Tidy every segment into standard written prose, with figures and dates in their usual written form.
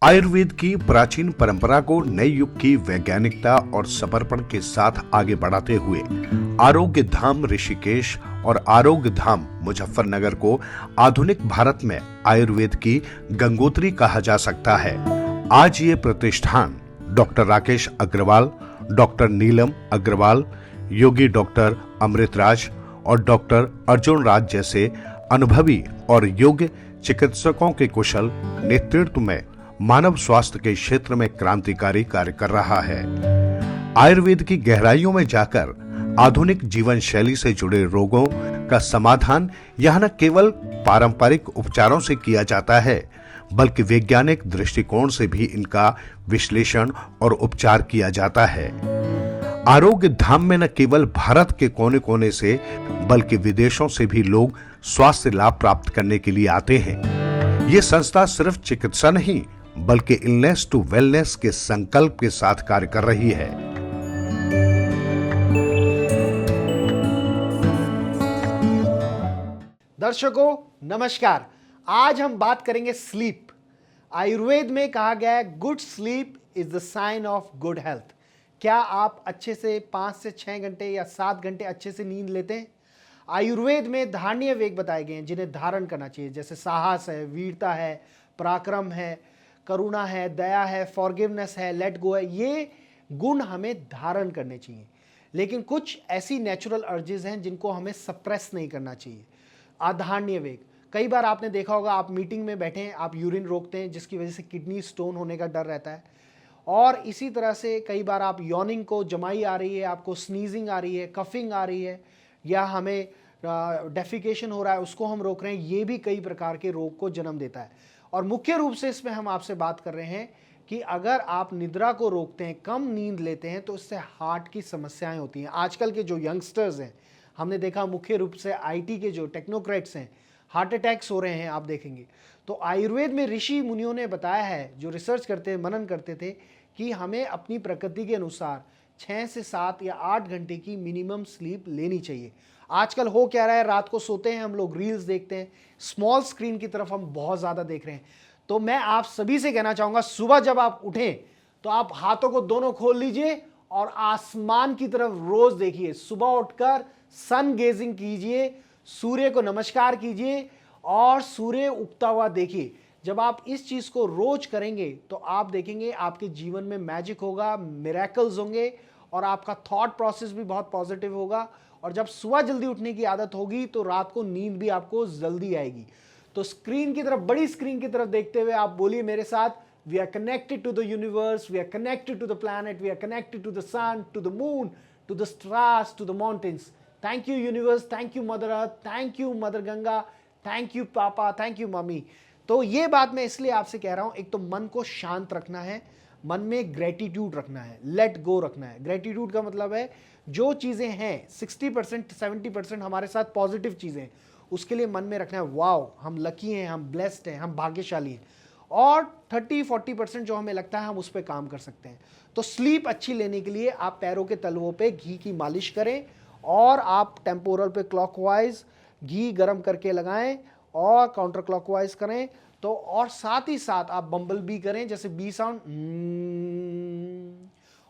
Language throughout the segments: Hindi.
आयुर्वेद की प्राचीन परंपरा को नए युग की वैज्ञानिकता और समर्पण के साथ आगे बढ़ाते हुए आरोग्य धाम ऋषिकेश और आरोग्य धाम मुजफ्फरनगर को आधुनिक भारत में आयुर्वेद की गंगोत्री कहा जा सकता है। आज ये प्रतिष्ठान डॉक्टर राकेश अग्रवाल, डॉक्टर नीलम अग्रवाल, योगी डॉक्टर अमृतराज और डॉक्टर अर्जुन राज जैसे अनुभवी और योग्य चिकित्सकों के कुशल नेतृत्व में मानव स्वास्थ्य के क्षेत्र में क्रांतिकारी कार्य कर रहा है। आयुर्वेद की गहराइयों में जाकर आधुनिक जीवन शैली से जुड़े रोगों का समाधान यहां न केवल पारंपरिक उपचारों से किया जाता है, बल्कि वैज्ञानिक दृष्टिकोण से भी इनका विश्लेषण और उपचार किया जाता है। आरोग्य धाम में न केवल भारत के कोने कोने से बल्कि विदेशों से भी लोग स्वास्थ्य लाभ प्राप्त करने के लिए आते हैं। ये संस्था सिर्फ चिकित्सा नहीं बल्कि इलनेस टू वेलनेस के संकल्प के साथ कार्य कर रही है। दर्शकों नमस्कार। आज हम बात करेंगे स्लीप। आयुर्वेद में कहा गया है good sleep is the sign of good health. क्या आप अच्छे से 5 से 6 घंटे या 7 घंटे अच्छे से नींद लेते हैं? आयुर्वेद में धारणीय वेग बताए गए हैं जिन्हें धारण करना चाहिए, जैसे साहस है, वीरता है, पराक्रम है, करुणा है, दया है, फॉरगिवनेस है, लेट गो है। ये गुण हमें धारण करने चाहिए। लेकिन कुछ ऐसी नेचुरल अर्जेस हैं जिनको हमें सप्रेस नहीं करना चाहिए। आधारणीय वेग, कई बार आपने देखा होगा, आप मीटिंग में बैठे हैं, आप यूरिन रोकते हैं जिसकी वजह से किडनी स्टोन होने का डर रहता है। और इसी तरह से कई बार आप यॉर्निंग को, जमाई आ रही है, आपको स्नीजिंग आ रही है, कफिंग आ रही है, या हमें डेफिकेशन हो रहा है, उसको हम रोक रहे हैं। ये भी कई प्रकार के रोग को जन्म देता है। और मुख्य रूप से इसमें हम आपसे बात कर रहे हैं कि अगर आप निद्रा को रोकते हैं, कम नींद लेते हैं, तो इससे हार्ट की समस्याएं होती हैं। आजकल के जो यंगस्टर्स हैं, हमने देखा मुख्य रूप से आईटी के जो टेक्नोक्रेट्स हैं, हार्ट अटैक्स हो रहे हैं, आप देखेंगे। तो आयुर्वेद में ऋषि मुनियों ने बताया है, जो रिसर्च करते, मनन करते थे, कि हमें अपनी प्रकृति के अनुसार 6 से 7 या 8 घंटे की मिनिमम स्लीप लेनी चाहिए। आजकल हो क्या रहा है, रात को सोते हैं हम लोग, रील्स देखते हैं, स्मॉल स्क्रीन की तरफ हम बहुत ज़्यादा देख रहे हैं। तो मैं आप सभी से कहना चाहूँगा, सुबह जब आप उठें तो आप हाथों को दोनों खोल लीजिए और आसमान की तरफ रोज देखिए। सुबह उठकर सन गेजिंग कीजिए, सूर्य को नमस्कार कीजिए और सूर्य उगता हुआ देखिए। जब आप इस चीज़ को रोज करेंगे तो आप देखेंगे आपके जीवन में मैजिक होगा, मिरेकल्स होंगे और आपका थॉट प्रोसेस भी बहुत पॉजिटिव होगा। और जब सुबह जल्दी उठने की आदत होगी तो रात को नींद भी आपको जल्दी आएगी। तो स्क्रीन की तरफ, बड़ी स्क्रीन की तरफ देखते हुए आप बोलिए मेरे साथ, we are connected to the universe, we are connected to the planet, we are connected to the sun, to the moon, to the stars, to the mountains. Thank you universe, thank you mother earth, thank you mother Ganga, thank you पापा, थैंक यू मम्मी। तो ये बात मैं इसलिए आपसे कह रहा हूं, एक तो मन को शांत रखना है, मन में ग्रेटिट्यूड रखना है, लेट गो रखना है। ग्रेटिट्यूड का मतलब है जो चीज़ें हैं 60% 70% हमारे साथ पॉजिटिव चीज़ें, उसके लिए मन में रखना है, वाओ हम लकी हैं, हम ब्लेस्ड हैं, हम भाग्यशाली हैं। और 30-40% जो हमें लगता है हम उस पर काम कर सकते हैं। तो स्लीप अच्छी लेने के लिए आप पैरों के तलवों पे घी की मालिश करें और आप टेम्पोरल पे क्लॉकवाइज घी गर्म करके लगाएं और काउंटर क्लॉकवाइज करें। तो और साथ ही साथ आप बम्बल बी करें, जैसे बी साउंड।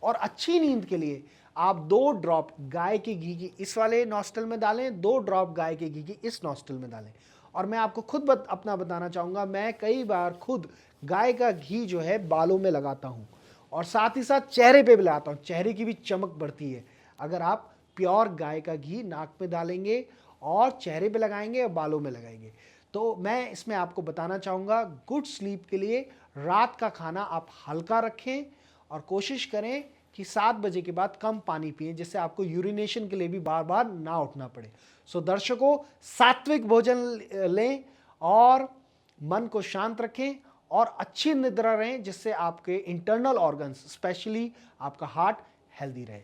और अच्छी नींद के लिए आप 2 ड्रॉप गाय के घी की इस वाले नॉस्टल में डालें, 2 ड्रॉप गाय के घी की इस नॉस्टल में डालें। और मैं आपको खुद अपना बताना चाहूँगा, मैं कई बार खुद गाय का घी जो है बालों में लगाता हूँ और साथ ही साथ चेहरे पे भी लगाता हूँ। चेहरे की भी चमक बढ़ती है अगर आप प्योर गाय का घी नाक पे डालेंगे और चेहरे पे लगाएंगे और बालों में लगाएंगे। तो मैं इसमें आपको बताना चाहूँगा, गुड स्लीप के लिए रात का खाना आप हल्का रखें और कोशिश करें कि 7 बजे के बाद कम पानी पिएं, जिससे आपको यूरिनेशन के लिए भी बार बार ना उठना पड़े। सो दर्शकों, सात्विक भोजन लें और मन को शांत रखें और अच्छी निद्रा रहें, जिससे आपके इंटरनल ऑर्गन्स, स्पेशली आपका हार्ट, हेल्दी रहे।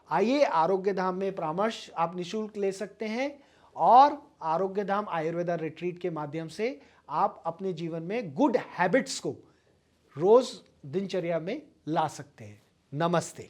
आइए, आरोग्य धाम में परामर्श आप निःशुल्क ले सकते हैं और आरोग्य धाम आयुर्वेदा रिट्रीट के माध्यम से आप अपने जीवन में गुड हैबिट्स को रोज दिनचर्या में ला सकते हैं। नमस्ते।